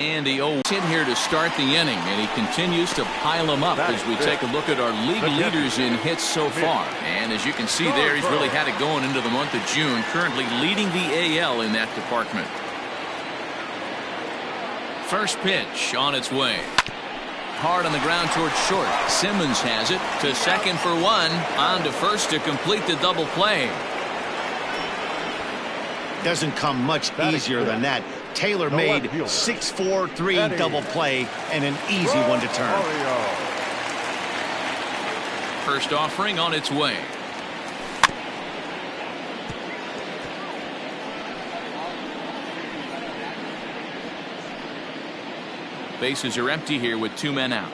And he in here to start the inning, and he continues to pile them up as we take a look at our league leaders in hits so far. And as you can see there, he's really had it going into the month of June, currently leading the AL in that department. First pitch on its way. Hard on the ground towards short. Simmons has it to second for one. On to first to complete the double play. Doesn't come much easier than that. Taylor made 6-4-3 double play and an easy one to turn. First offering on its way. Bases are empty here with 2 men out.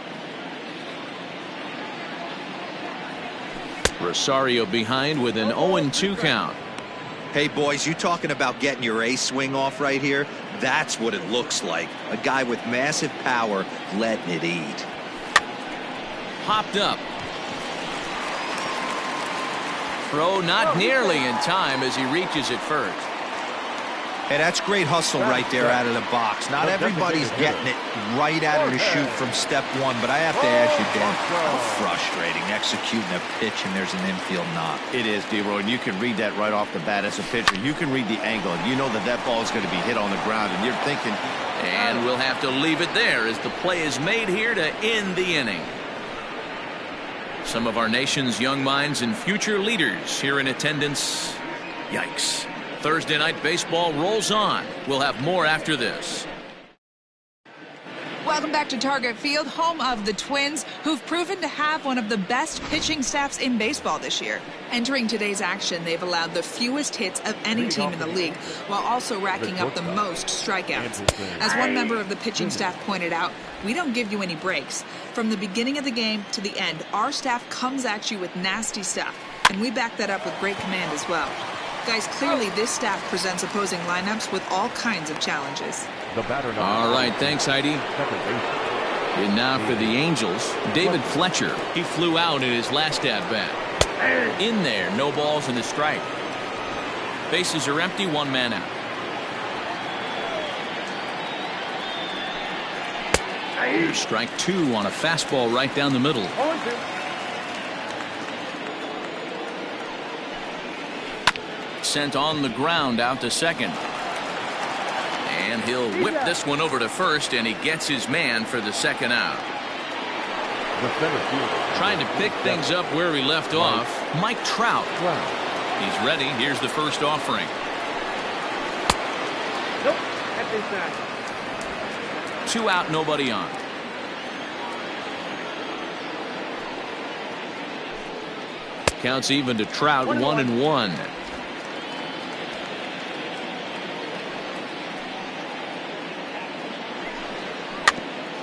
Rosario behind with an 0-2 count. Hey boys, you talking about getting your A swing off right here? That's what it looks like. A guy with massive power letting it eat. Popped up. Throw not nearly in time as he reaches it first. Hey, that's great hustle right there out of the box. Not everybody's getting it right out of the chute from step one, but I have to ask you, Dan, how frustrating executing a pitch and there's an infield knock. It is, D-Roy, and you can read that right off the bat as a pitcher. You can read the angle, and you know that that ball is going to be hit on the ground, and you're thinking... And we'll have to leave it there as the play is made here to end the inning. Some of our nation's young minds and future leaders here in attendance. Yikes. Thursday night baseball rolls on. We'll have more after this. Welcome back to Target Field, home of the Twins, who've proven to have one of the best pitching staffs in baseball this year. Entering today's action, they've allowed the fewest hits of any team in the league, while also racking up the most strikeouts. As one member of the pitching staff pointed out, we don't give you any breaks. From the beginning of the game to the end, our staff comes at you with nasty stuff, and we back that up with great command as well. Guys, clearly this staff presents opposing lineups with all kinds of challenges. All right, thanks, Heidi. And now for the Angels, David Fletcher. He flew out in his last at-bat. In there, no balls and a strike. Bases are empty, 1 man out. Here's strike 2 on a fastball right down the middle. Sent on the ground out to second. And he'll whip this one over to first, and he gets his man for the second out. Trying to pick things up where he left off, Mike Trout. He's ready. Here's the first offering. 2 out, nobody on. Counts even to Trout, 1-1.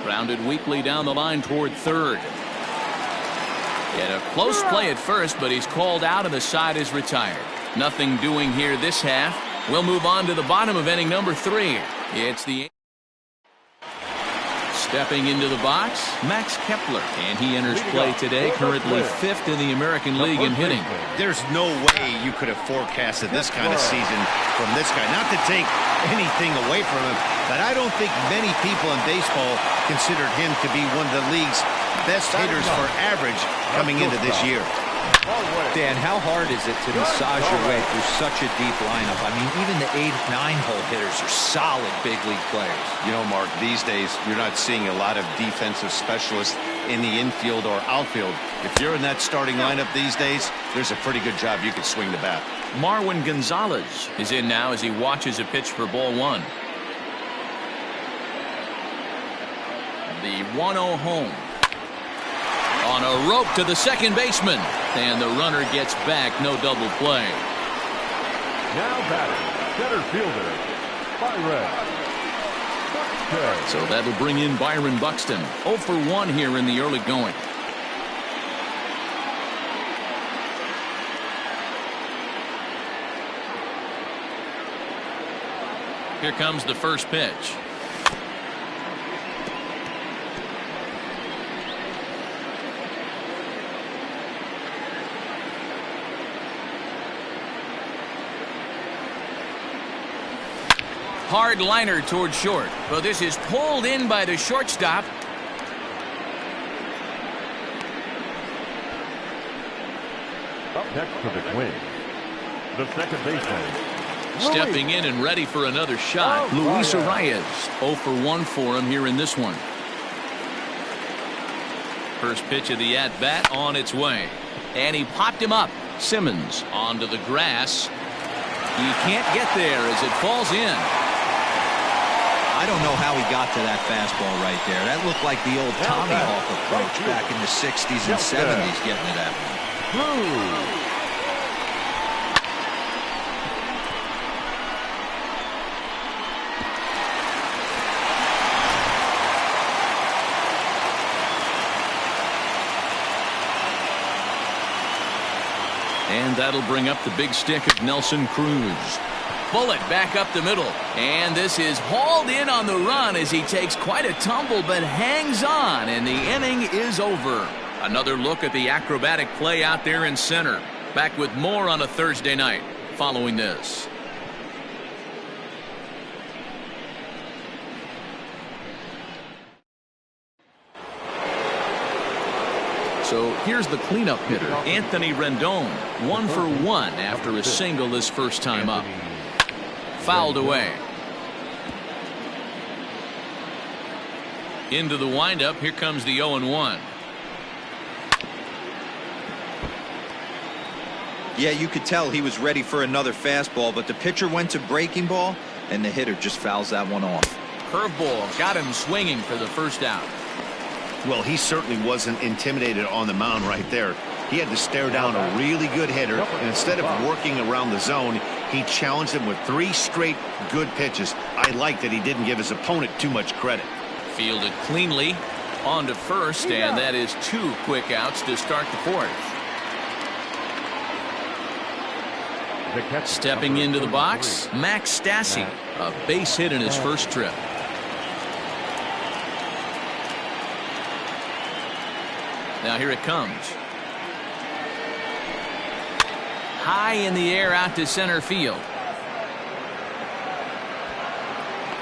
Grounded weakly down the line toward third. Had a close play at first, but he's called out and the side is retired. Nothing doing here this half. We'll move on to the bottom of inning number 3. It's the stepping into the box, Max Kepler, and he enters play today, currently 5th in the American League in hitting. There's no way you could have forecasted this kind of season from this guy. Not to take anything away from him, but I don't think many people in baseball considered him to be one of the league's best hitters for average coming into this year. Dan, how hard is it to massage your way through such a deep lineup? I mean, even the 8, 9-hole hitters are solid big league players. You know, Mark, these days you're not seeing a lot of defensive specialists in the infield or outfield. If you're in that starting lineup these days, there's a pretty good job you could swing the bat. Marwin Gonzalez is in now as he watches a pitch for ball 1. The 1-0 home. On a rope to the second baseman. And the runner gets back. No double play. Now batting, center fielder, Byron Buxton. So that'll bring in Byron Buxton. 0 for 1 here in the early going. Here comes the first pitch. hard liner toward short, but this is pulled in by the shortstop. Up next for the Twins, the second baseman. Stepping in and ready for another shot, Luis Arias. 0 for 1 for him here in this one. First pitch of the at-bat on its way. And he popped him up. Simmons onto the grass. He can't get there as it falls in. I don't know how he got to that fastball right there. That looked like the old Tommy Hawk approach back in the 60s and 70s getting it at him. And that'll bring up the big stick of Nelson Cruz. Bullet back up the middle. And this is hauled in on the run as he takes quite a tumble but hangs on. And the inning is over. Another look at the acrobatic play out there in center. Back with more on a Thursday night following this. So here's the cleanup hitter, Anthony Rendon. 1 for 1 after a single his first time up. Fouled away. Into the windup. Here comes the 0-1. Yeah, you could tell he was ready for another fastball, but the pitcher went to breaking ball, and the hitter just fouls that one off. Curveball got him swinging for the first out. Well, he certainly wasn't intimidated on the mound right there. He had to stare down a really good hitter, and instead of working around the zone, he challenged him with 3 straight good pitches. I like that he didn't give his opponent too much credit. Fielded cleanly on to first, and that is 2 quick outs to start the 4th. Stepping into the box, Max Stassi, a base hit in his first trip. Now here it comes. High in the air out to center field.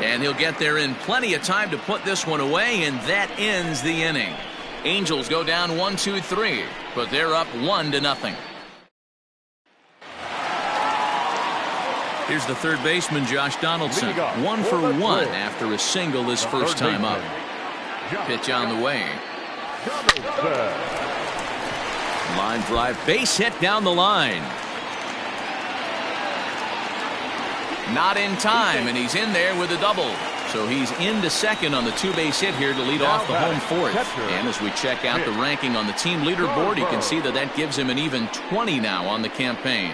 And he'll get there in plenty of time to put this one away, and that ends the inning. Angels go down 1-2-3, but they're up 1-0. Here's the third baseman, Josh Donaldson. 1 for 1 after a single his first time up. Pitch on the way. Line drive, base hit down the line. Not in time, and he's in there with a double. So he's into second on the 2-base hit here to lead off the home 4th. And as we check out the ranking on the team leaderboard, you can see that that gives him an even 20 now on the campaign.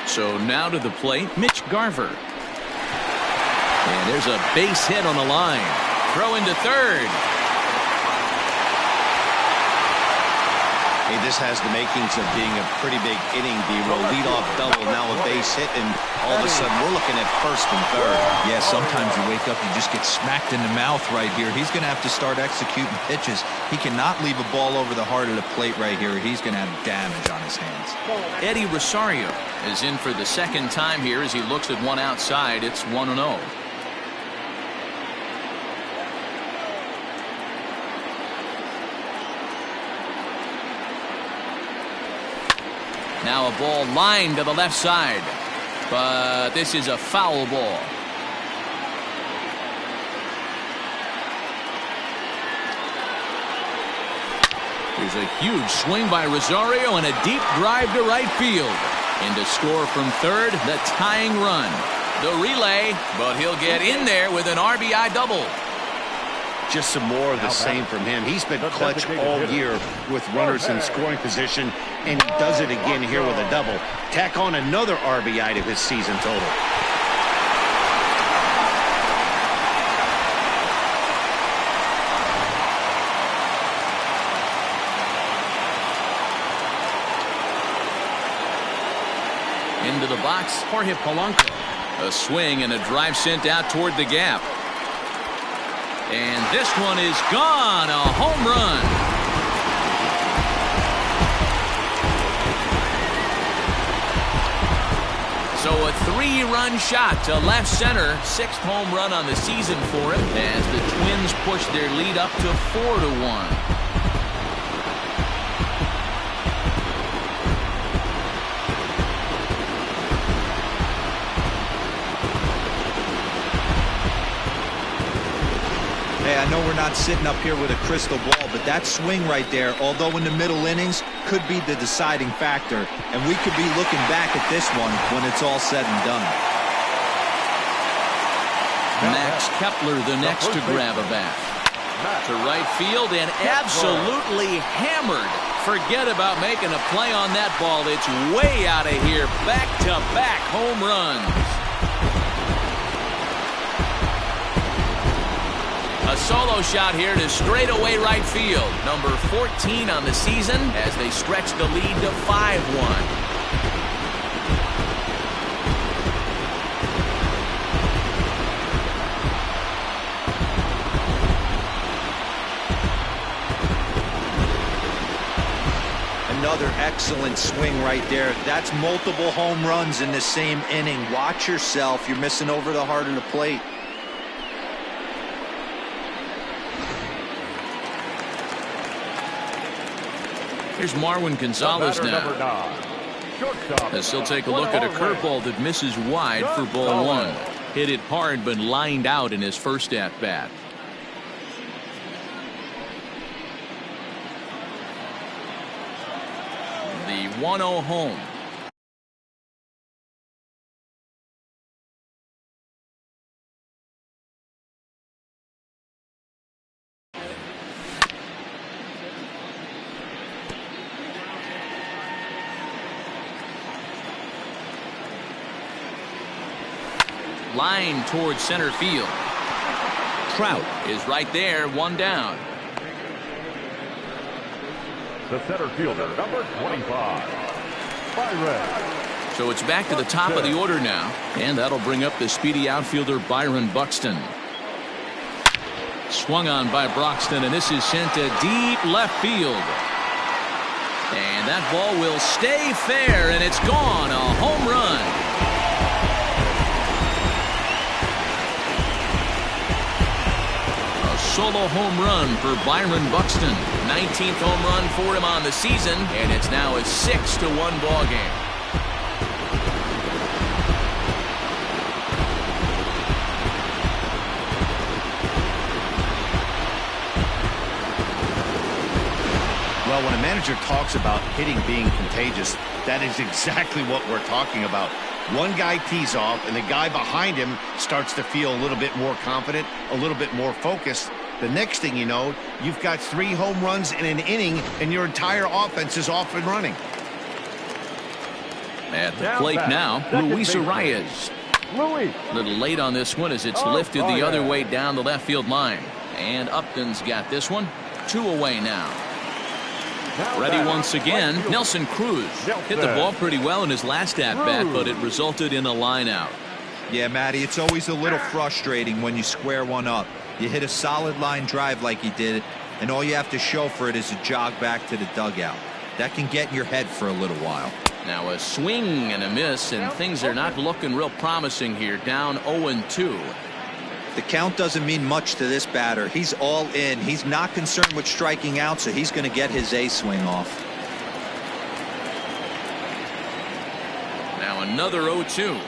So now to the plate, Mitch Garver. And there's a base hit on the line. Throw into third. Hey, this has the makings of being a pretty big inning, D-Roll. Leadoff double, now a base hit, and all of a sudden we're looking at first and third. Yeah, sometimes you wake up, you just get smacked in the mouth right here. He's going to have to start executing pitches. He cannot leave a ball over the heart of the plate right here. He's going to have damage on his hands. Eddie Rosario is in for the second time here as he looks at one outside. It's 1-0. Now a ball lined to the left side, but this is a foul ball. There's a huge swing by Rosario and a deep drive to right field. And to score from third, the tying run. The relay, but he'll get in there with an RBI double. Just some more of the same from him. He's been clutch all year with runners in scoring position, and he does it again here with a double. Tack on another RBI to his season total. Into the box, Jorge Polanco. A swing and a drive sent out toward the gap. And this one is gone. A home run. So a 3-run shot to left center. 6th home run on the season for him as the Twins push their lead up to 4-1. Hey, I know we're not sitting up here with a crystal ball, but that swing right there, although in the middle innings, could be the deciding factor. And we could be looking back at this one when it's all said and done. Max Kepler, the next to grab a bat. To right field and absolutely hammered. Forget about making a play on that ball. It's way out of here. Back-to-back home runs. A solo shot here to straightaway right field. Number 14 on the season as they stretch the lead to 5-1. Another excellent swing right there. That's multiple home runs in the same inning. Watch yourself. You're missing over the heart of the plate. Here's Marwin Gonzalez now, as he'll take a look at a curveball that misses wide for ball 1. Hit it hard but lined out in his first at-bat. The 1-0 home. Line towards center field. Trout is right there, 1 down. The center fielder, number 25, Byron. So it's back to the top of the order now, and that'll bring up the speedy outfielder Byron Buxton. Swung on by Buxton, and this is sent to deep left field. And that ball will stay fair, and it's gone. A home run. Solo home run for Byron Buxton. 19th home run for him on the season, and it's now a 6-1 ball game. Well, when a manager talks about hitting being contagious, that is exactly what we're talking about. One guy tees off, and the guy behind him starts to feel a little bit more confident, a little bit more focused. The next thing you know, you've got 3 home runs in an inning, and your entire offense is off and running. At the plate now, Luis Arias. A little late on this one as it's lifted the other way down the left field line. And Upton's got this one. 2 away now. Ready once again, Nelson Cruz. Hit the ball pretty well in his last at-bat, but it resulted in a line out. Yeah, Matty, it's always a little frustrating when you square one up. You hit a solid line drive like he did, and all you have to show for it is a jog back to the dugout. That can get in your head for a little while. Now a swing and a miss, and things are not looking real promising here. Down 0-2. The count doesn't mean much to this batter. He's all in. He's not concerned with striking out, so he's going to get his A swing off. Now another 0-2.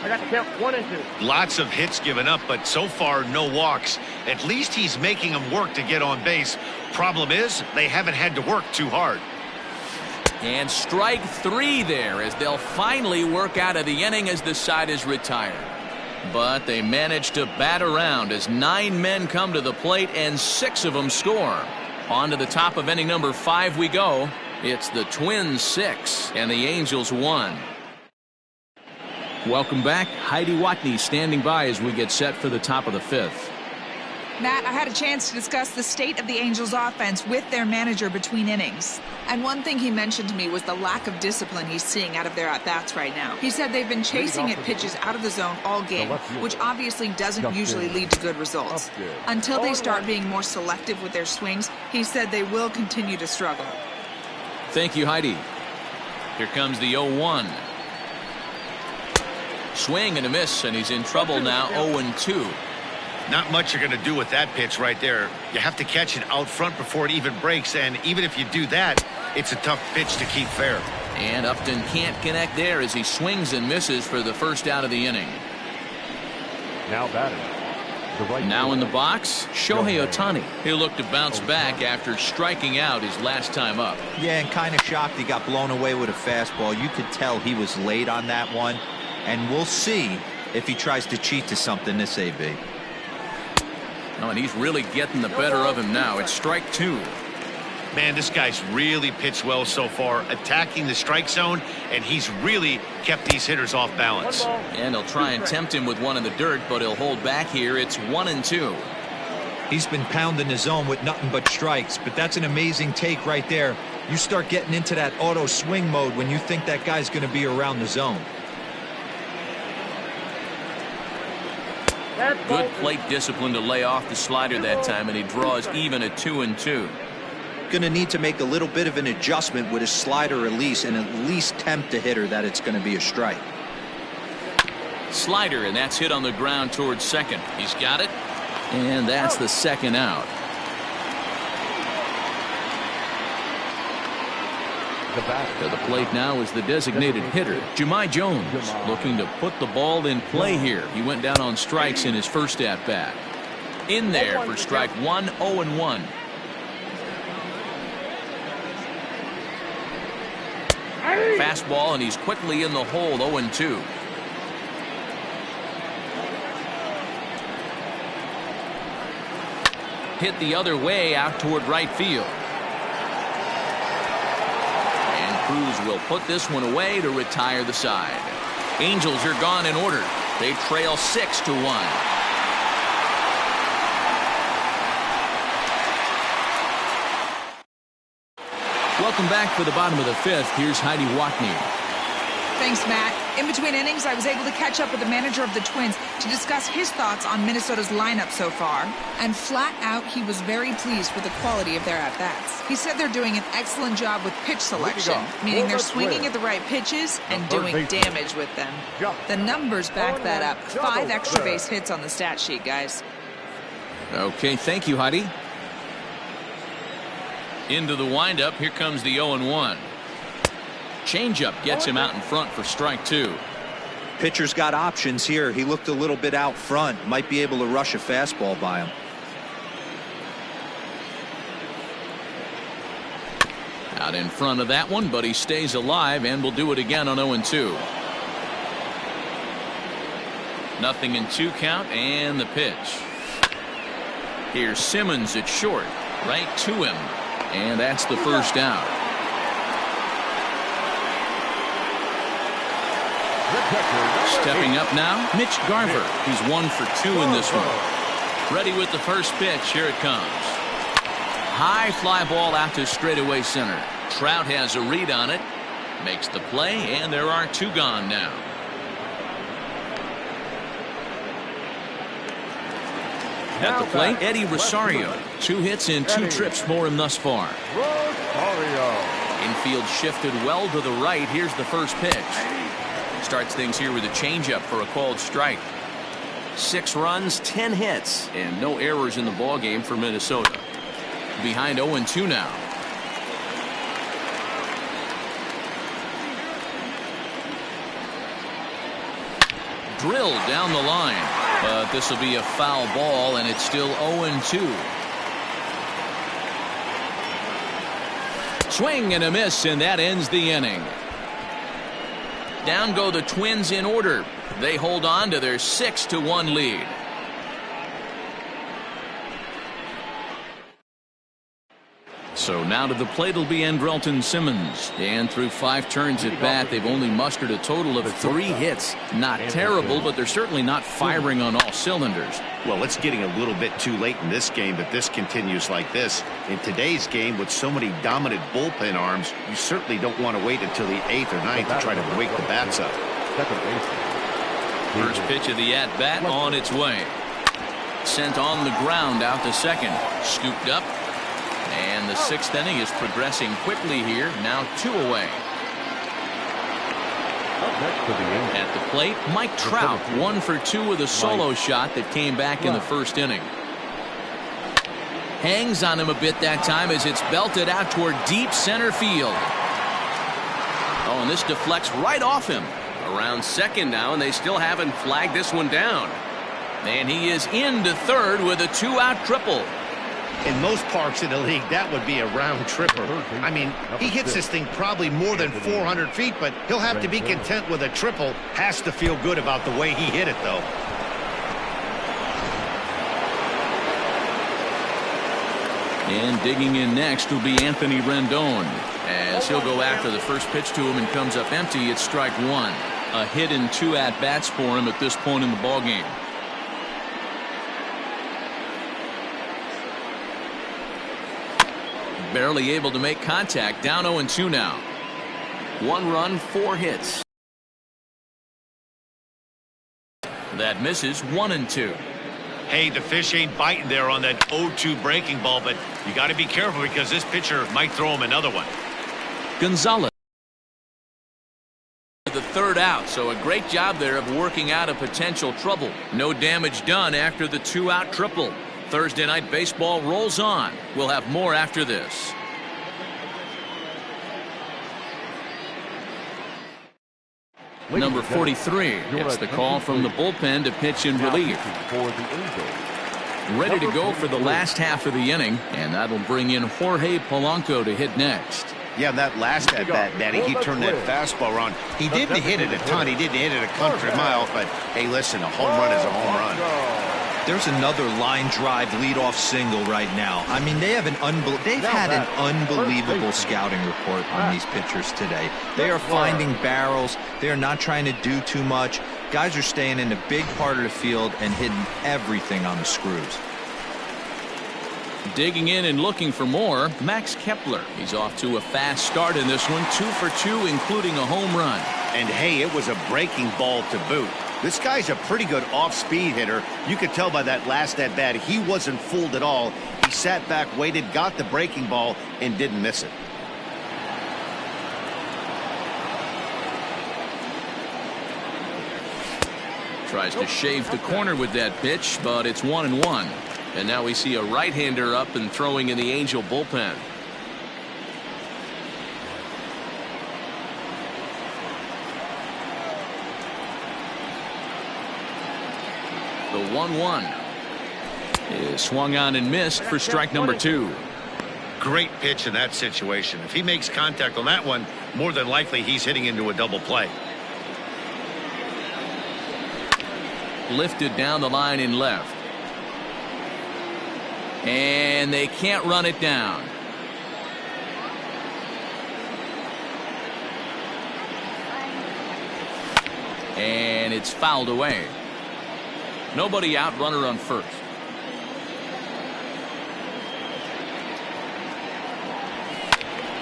I got to count 1 and 2. Lots of hits given up, but so far no walks. At least he's making them work to get on base. Problem is, they haven't had to work too hard. And strike 3 there as they'll finally work out of the inning as the side is retired. But they managed to bat around as 9 men come to the plate and 6 of them score. On to the top of inning number 5 we go. It's the Twins 6 and the Angels 1. Welcome back. Heidi Watney standing by as we get set for the top of the 5th. Matt, I had a chance to discuss the state of the Angels offense with their manager between innings. And one thing he mentioned to me was the lack of discipline he's seeing out of their at-bats right now. He said they've been chasing at pitches out of the zone all game, which obviously doesn't usually lead to good results. Until they start being more selective with their swings, he said they will continue to struggle. Thank you, Heidi. Here comes the 0-1. Swing and a miss, and he's in trouble now, 0-2. Not much you're going to do with that pitch right there. You have to catch it out front before it even breaks, and even if you do that, it's a tough pitch to keep fair. And Upton can't connect there as he swings and misses for the first out of the inning. Now batting. Now in the box, Shohei Ohtani. He'll look to bounce back after striking out his last time up. Yeah, and kind of shocked he got blown away with a fastball. You could tell he was late on that one, and we'll see if he tries to cheat to something this AB. Oh, and he's really getting the better of him now. It's strike 2. Man, this guy's really pitched well so far, attacking the strike zone, and he's really kept these hitters off balance. And he'll try and tempt him with one in the dirt, but he'll hold back here. It's 1-2. He's been pounding the zone with nothing but strikes, but that's an amazing take right there. You start getting into that auto swing mode when you think that guy's going to be around the zone. Good plate discipline to lay off the slider that time, and he draws even at 2-2. Going to need to make a little bit of an adjustment with his slider release and at least tempt the hitter that it's going to be a strike. Slider, and that's hit on the ground towards second. He's got it, and that's the second out. To the plate now is the designated hitter, Jahmai Jones, looking to put the ball in play here. He went down on strikes in his first at-bat. In there for strike 1, 0-1. Fastball, and he's quickly in the hole, 0-2. Hit the other way out toward right field. Cruz will put this one away to retire the side. Angels are gone in order. They trail 6-1. Welcome back for the bottom of the 5th. Here's Heidi Watney. Thanks, Matt. In between innings, I was able to catch up with the manager of the Twins to discuss his thoughts on Minnesota's lineup so far. And flat out, he was very pleased with the quality of their at-bats. He said they're doing an excellent job with pitch selection, meaning they're swinging at the right pitches and doing damage with them. The numbers back that up. 5 extra base hits on the stat sheet, guys. Okay, thank you, Heidi. Into the windup, here comes the 0-1. Changeup gets him out in front for strike 2. Pitcher's got options here. He looked a little bit out front. Might be able to rush a fastball by him. Out in front of that one, but he stays alive and will do it again on 0-2. Nothing in 2 count, and the pitch. Here's Simmons at short, right to him, and that's the first out. Stepping up now, Mitch Garver. He's 1 for 2 in this one. Ready with the first pitch. Here it comes. High fly ball out to straightaway center. Trout has a read on it. Makes the play, and there are 2 gone now. At the plate, Eddie Rosario. 2 hits in 2 trips for him thus far. Infield shifted well to the right. Here's the first pitch. Starts things here with a changeup for a called strike. 6 runs, 10 hits, and no errors in the ballgame for Minnesota. Behind 0-2 now. Drilled down the line, but this will be a foul ball, and it's still 0-2. Swing and a miss, and that ends the inning. Down go the Twins in order. They hold on to their 6-1 lead. So now to the plate will be Anderton Simmons. And through 5 turns at bat, they've only mustered a total of 3 hits. Not terrible, but they're certainly not firing on all cylinders. Well, it's getting a little bit too late in this game if this continues like this. In today's game, with so many dominant bullpen arms, you certainly don't want to wait until the 8th or 9th to try to wake the bats up. First pitch of the at-bat on its way. Sent on the ground out to second. Scooped up. And the 6th inning is progressing quickly here. Now 2 away. At the plate, Mike Trout 1 for 2 with a solo shot that came back in the 1st inning. Hangs on him a bit that time as it's belted out toward deep center field. Oh, and this deflects right off him. Around second now, and they still haven't flagged this one down. And he is into third with a 2-out triple. In most parks in the league, that would be a round tripper. I mean, he hits this thing probably more than 400 feet, but he'll have to be content with a triple. Has to feel good about the way he hit it, though. And digging in next will be Anthony Rendon. As he'll go after the first pitch to him and comes up empty, it's strike 1. A hit in 2 at-bats for him at this point in the ballgame. Barely able to make contact. Down 0-2 now. 1 run, 4 hits. That misses. 1-2. Hey, the fish ain't biting there on that 0-2 breaking ball, but you got to be careful because this pitcher might throw him another one. Gonzalez. The 3rd out, so a great job there of working out a potential trouble. No damage done after the 2-out triple. Thursday Night Baseball rolls on. We'll have more after this. Number 43 gets the call from the bullpen to pitch in relief. Ready to go for the last half of the inning, and that'll bring in Jorge Polanco to hit next. Yeah, that last at-bat, Daddy, he turned that fastball around. He didn't hit it a ton. He didn't hit it a country mile, but hey, listen, a home run is a home run. There's another line drive leadoff single right now. I mean, they've had an unbelievable scouting report on these pitchers today. They are finding barrels. They are not trying to do too much. Guys are staying in a big part of the field and hitting everything on the screws. Digging in and looking for more, Max Kepler. He's off to a fast start in this one. 2 for 2, including a home run. And hey, it was a breaking ball to boot. This guy's a pretty good off-speed hitter. You could tell by that last at-bat he wasn't fooled at all. He sat back, waited, got the breaking ball, and didn't miss it. Tries to shave the corner with that pitch, but it's 1-1. And now we see a right-hander up and throwing in the Angel bullpen. The 1-1 is swung on and missed for strike number 2. Great pitch in that situation. If he makes contact on that one, more than likely he's hitting into a double play. Lifted down the line in left. And they can't run it down. And it's fouled away. Nobody out, runner on first.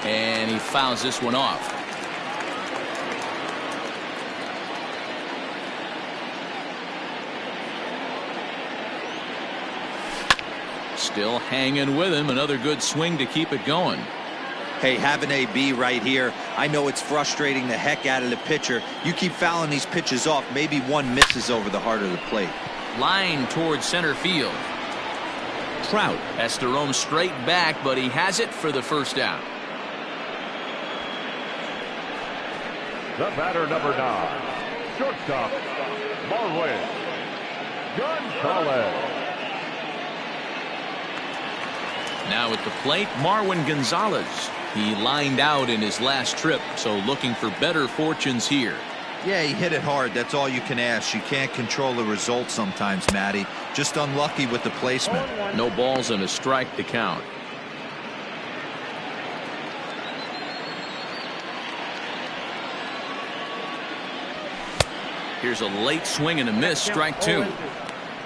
And he fouls this one off. Still hanging with him. Another good swing to keep it going. Hey, have an AB right here. I know it's frustrating the heck out of the pitcher. You keep fouling these pitches off. Maybe one misses over the heart of the plate. Line towards center field. Trout has to roam straight back, but he has it for the first out. The batter, number 9, shortstop, Byron Buxton. Now at the plate, Marwin Gonzalez. He lined out in his last trip, so looking for better fortunes here. Yeah, he hit it hard. That's all you can ask. You can't control the result sometimes, Matty. Just unlucky with the placement. No balls and a strike to count. Here's a late swing and a miss, strike two.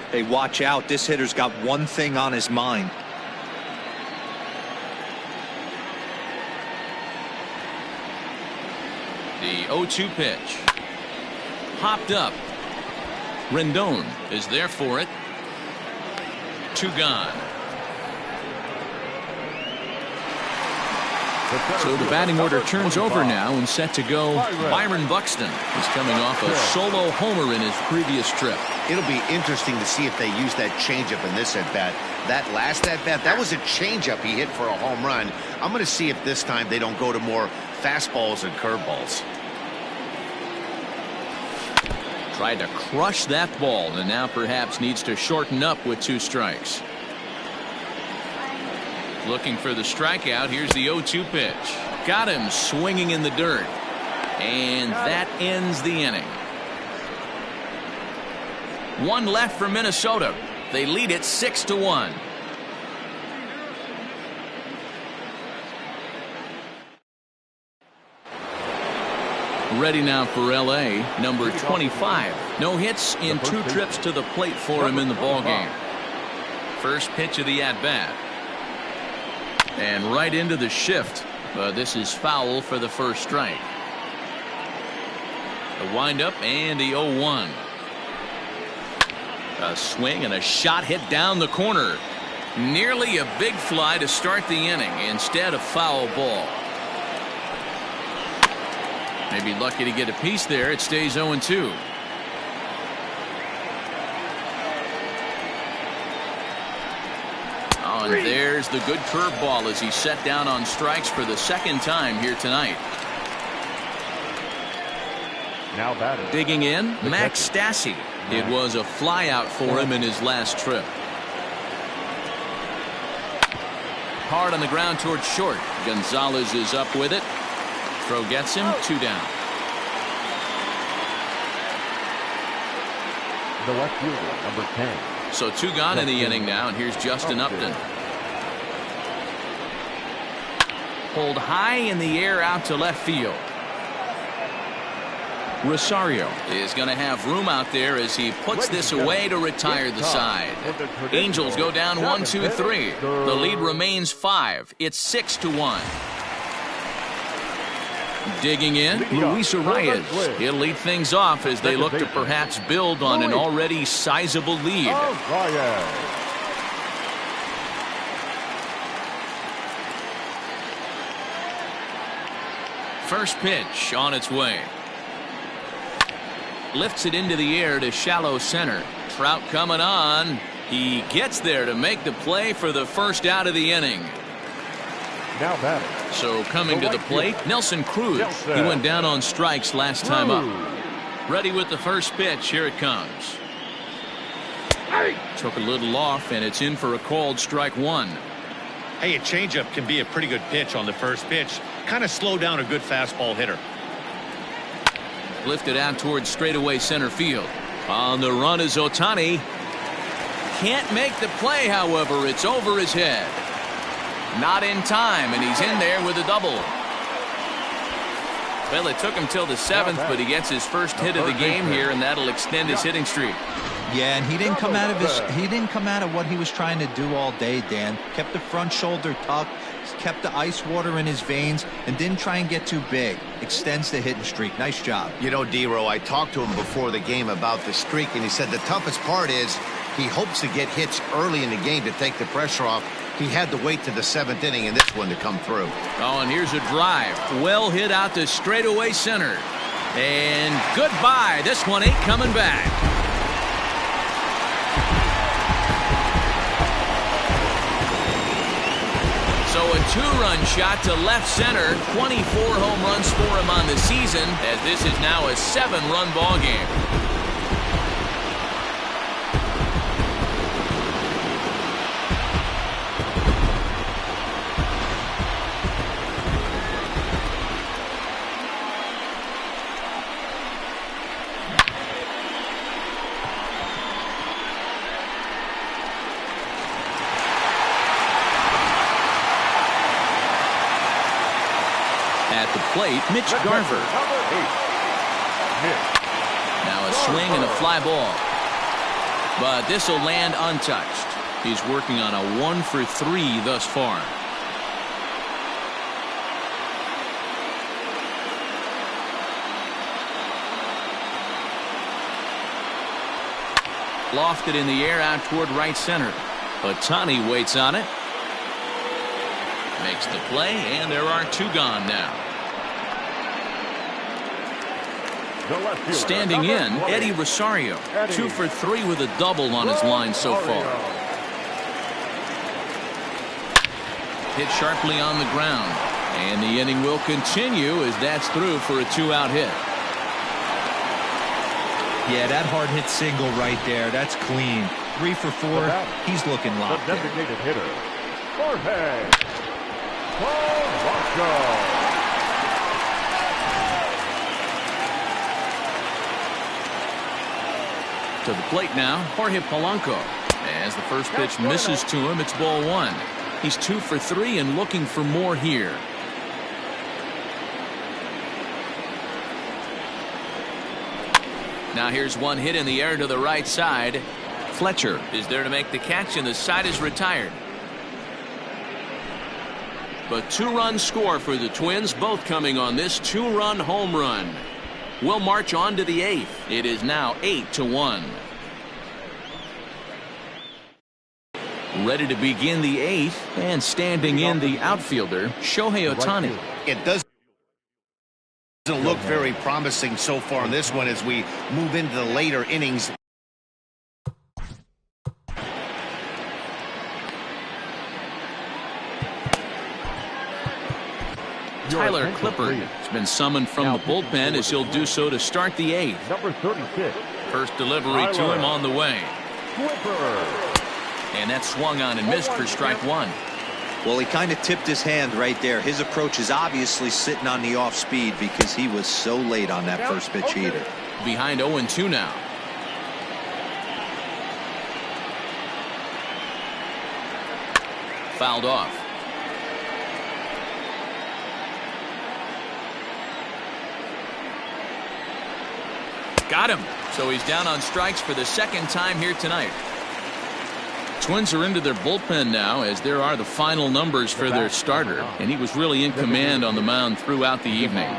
Hey, watch out. This hitter's got one thing on his mind. The 0-2 pitch. Hopped up. Rendon is there for it. 2 gone. So the batting order turns over now and set to go. Byron Buxton is coming off a solo homer in his previous trip. It'll be interesting to see if they use that changeup in this at-bat. That last at-bat, that was a changeup he hit for a home run. I'm going to see if this time they don't go to more fastballs and curveballs. Tried to crush that ball and now perhaps needs to shorten up with 2 strikes. Looking for the strikeout. Here's the 0-2 pitch. Got him swinging in the dirt. And that ends the inning. 1 left for Minnesota. They lead it 6-1. Ready now for L.A. number 25. No hits in 2 trips to the plate for him in the ballgame. First pitch of the at-bat. And right into the shift. But this is foul for the first strike. The windup and the 0-1. A swing and a shot hit down the corner. Nearly a big fly to start the inning. Instead, a foul ball. Maybe lucky to get a piece there. It stays 0-2. Oh, and there's the good curveball as he set down on strikes for the 2nd time here tonight. Now batting. Digging in, Max Stassi. It was a flyout for him in his last trip. Hard on the ground towards short. Gonzalez is up with it. Throw gets him, 2 down. The left fielder, number 10. So 2 gone in the inning now, and here's Justin Upton. Pulled high in the air out to left field. Rosario is going to have room out there as he puts this away to retire the side. Angels go down 1-2-3. The lead remains 5. It's 6-1. Digging in, Luis Arias. He'll lead things off as they look to perhaps build on an already sizable lead. First pitch on its way. Lifts it into the air to shallow center. Trout coming on. He gets there to make the play for the first out of the inning. Now batting. So coming to the plate, Nelson Cruz. He went down on strikes last time up. Ready with the first pitch. Here it comes. Took a little off, and it's in for a called strike 1. Hey, a changeup can be a pretty good pitch on the first pitch. Kind of slow down a good fastball hitter. Lifted out towards straightaway center field. On the run is Ohtani. Can't make the play, however. It's over his head. Not in time, and he's in there with a double. Well, it took him till the 7th, but he gets his first hit of the game here, and that'll extend his hitting streak. Yeah, and he didn't come out of what he was trying to do all day, Dan. Kept the front shoulder tucked, kept the ice water in his veins, and didn't try and get too big. Extends the hitting streak. Nice job. You know, D-Row, I talked to him before the game about the streak, and he said the toughest part is he hopes to get hits early in the game to take the pressure off. He had to wait to the 7th inning in this one to come through. Oh, and here's a drive. Well hit out to straightaway center. And goodbye. This one ain't coming back. So a 2-run shot to left center. 24 home runs for him on the season, as this is now a 7-run ball game. Plate, Mitch Garver. Number 8, Mitch. Now a A swing and a fly ball. But this will land untouched. He's working on a 1 for 3 thus far. Lofted in the air out toward right center. Ohtani waits on it. Makes the play, and there are 2 gone now. Standing in, Eddie Rosario. 2 for 3 with a double on his line so far. Hit sharply on the ground. And the inning will continue as that's through for a 2-out hit. Yeah, that hard hit single right there. That's clean. 3 for 4. He's looking locked in. The designated hitter, Jorge Polanco. To the plate now, Jorge Polanco. As the first pitch misses to him, it's ball 1. He's 2 for 3 and looking for more here. Now here's one hit in the air to the right side. Fletcher is there to make the catch, and the side is retired. But 2-run score for the Twins, both coming on this 2-run home run. We'll march on to the 8th. It is now 8-1. Ready to begin the 8th, and standing in the outfielder, Shohei Ohtani. It doesn't look very promising so far in this one as we move into the later innings. Tyler Clippard has been summoned from the bullpen as he'll do so to start the 8th. Number 36. First delivery to him on the way. And that swung on and missed for strike 1. Well, he kind of tipped his hand right there. His approach is obviously sitting on the off speed because he was so late on that first pitch heater. Behind 0-2 now. Fouled off. Got him. So he's down on strikes for the second time here tonight. Twins are into their bullpen now as there are the final numbers for their starter, and he was really in command on the mound throughout the evening.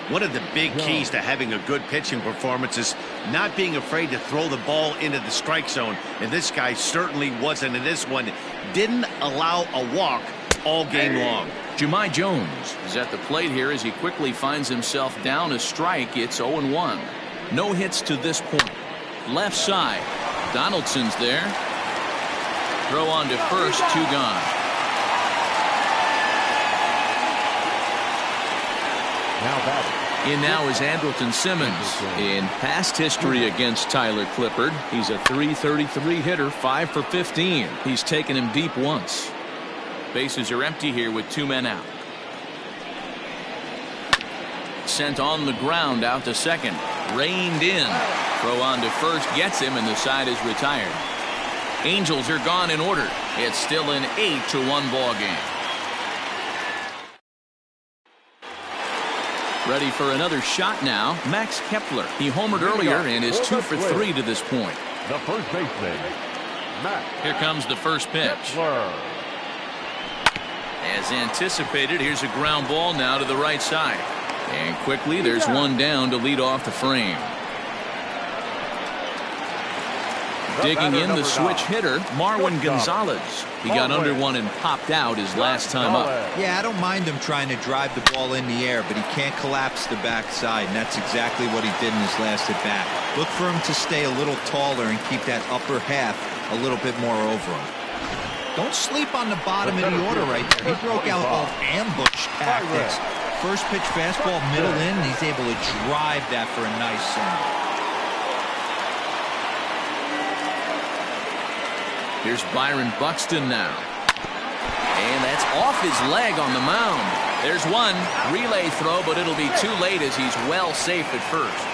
One of the big keys to having a good pitching performance is not being afraid to throw the ball into the strike zone, and this guy certainly wasn't in this one. Didn't allow a walk all game long. Jahmai Jones is at the plate here as he quickly finds himself down a strike. It's 0-1. No hits to this point. Left side. Donaldson's there. Throw on to first, 2 gone. Now batting. In now is Anderton Simmons. In past history against Tyler Clippard, he's a .333 hitter, 5 for 15. He's taken him deep once. Bases are empty here with 2 men out. Sent on the ground out to second. Reined in. Throw on to first gets him, and the side is retired. Angels are gone in order. It's still an 8-1 ball game. Ready for another shot now. Max Kepler. He homered earlier and is 2 for 3 to this point. The first baseman, Max. Here comes the first pitch. Kepler. As anticipated, here's a ground ball now to the right side. And quickly there's one down to lead off the frame. Digging in the switch hitter, Marwin Gonzalez. He got under one and popped out his last time up. Yeah, I don't mind him trying to drive the ball in the air, but he can't collapse the backside, and that's exactly what he did in his last at bat. Look for him to stay a little taller and keep that upper half a little bit more over him. Don't sleep on the bottom of the order right there. He broke out all ambush tactics. First pitch fastball, middle in, and he's able to drive that for a nice single. Here's Byron Buxton now. And that's off his leg on the mound. There's one. Relay throw, but it'll be too late as he's well safe at first.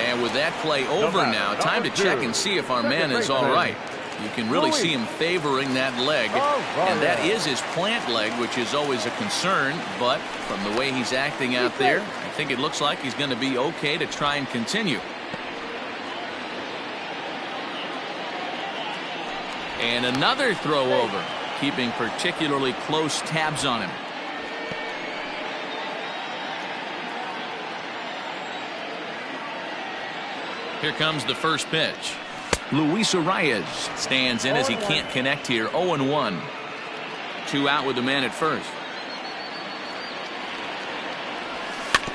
And with that play over now, time to check and see if our man is all right. You can really see him favoring that leg. And that is his plant leg, which is always a concern. But from the way he's acting out there, I think it looks like he's going to be okay to try and continue. And another throw over, keeping particularly close tabs on him. Here comes the first pitch. Luis Arias stands in as he can't connect here. 0-1. 2 out with the man at first.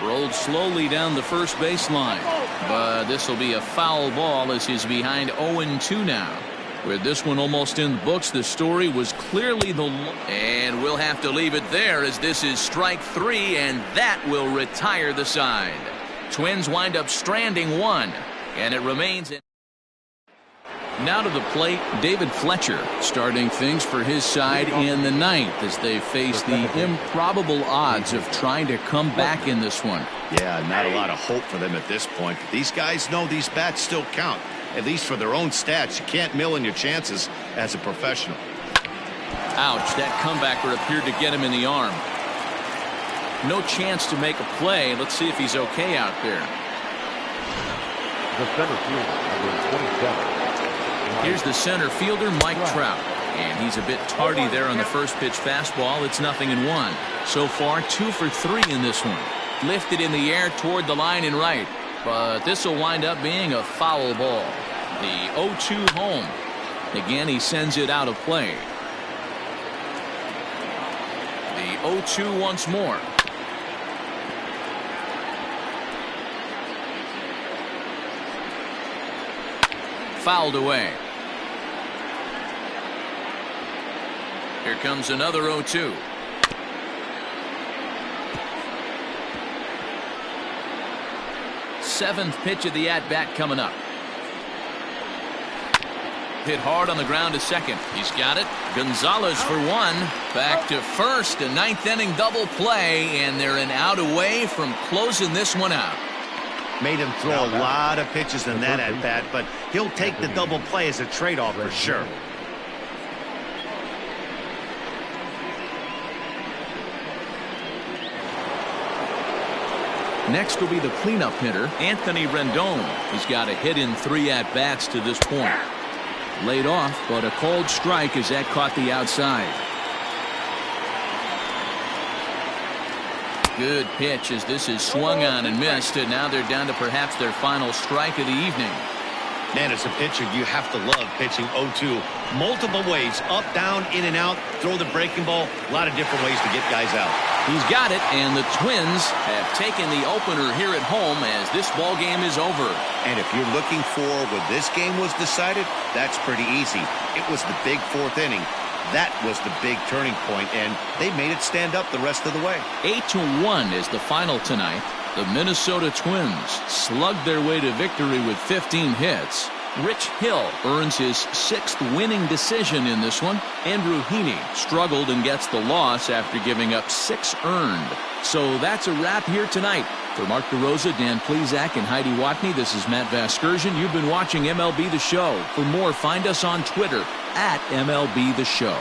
Rolled slowly down the first baseline, but this will be a foul ball as he's behind 0-2 now. With this one almost in the books, the story was clearly and we'll have to leave it there as this is strike 3, and that will retire the side. Twins wind up stranding 1, and it remains in. Now to the plate, David Fletcher starting things for his side in the 9th as they face the improbable odds of trying to come back in this one. Yeah, not a lot of hope for them at this point. These guys know these bats still count, at least for their own stats. You can't mill in your chances as a professional. Ouch, that comebacker appeared to get him in the arm. No chance to make a play. Let's see if he's okay out there. The center fielder, number 27. Here's the center fielder, Mike Trout. And he's a bit tardy there on the first pitch fastball. It's 0-1. So far, 2 for 3 in this one. Lifted in the air toward the line and right. But this will wind up being a foul ball. The 0-2 home. Again, he sends it out of play. The 0-2 once more. Fouled away. Here comes another 0-2. Seventh pitch of the at-bat coming up. Hit hard on the ground to second. He's got it. Gonzalez for 1. Back to first. A 9th inning double play, and they're an out away from closing this one out. Made him throw a lot of pitches in that at-bat, but he'll take the double play as a trade-off for sure. Next will be the cleanup hitter, Anthony Rendon. He's got a hit in 3 at-bats to this point. Laid off, but a called strike as that caught the outside. Good pitch as this is swung on and missed, and now they're down to perhaps their final strike of the evening. Man, as a pitcher, you have to love pitching 0-2. Multiple ways, up, down, in and out, throw the breaking ball. A lot of different ways to get guys out. He's got it, and the Twins have taken the opener here at home as this ball game is over. And if you're looking for when this game was decided, that's pretty easy. It was the big 4th inning. That was the big turning point, and they made it stand up the rest of the way. 8-1 is the final tonight. The Minnesota Twins slugged their way to victory with 15 hits. Rich Hill earns his 6th winning decision in this one. Andrew Heaney struggled and gets the loss after giving up 6 earned. So that's a wrap here tonight. For Mark DeRosa, Dan Plesac, and Heidi Watney, this is Matt Vasgersian. You've been watching MLB The Show. For more, find us on Twitter @MLB The Show.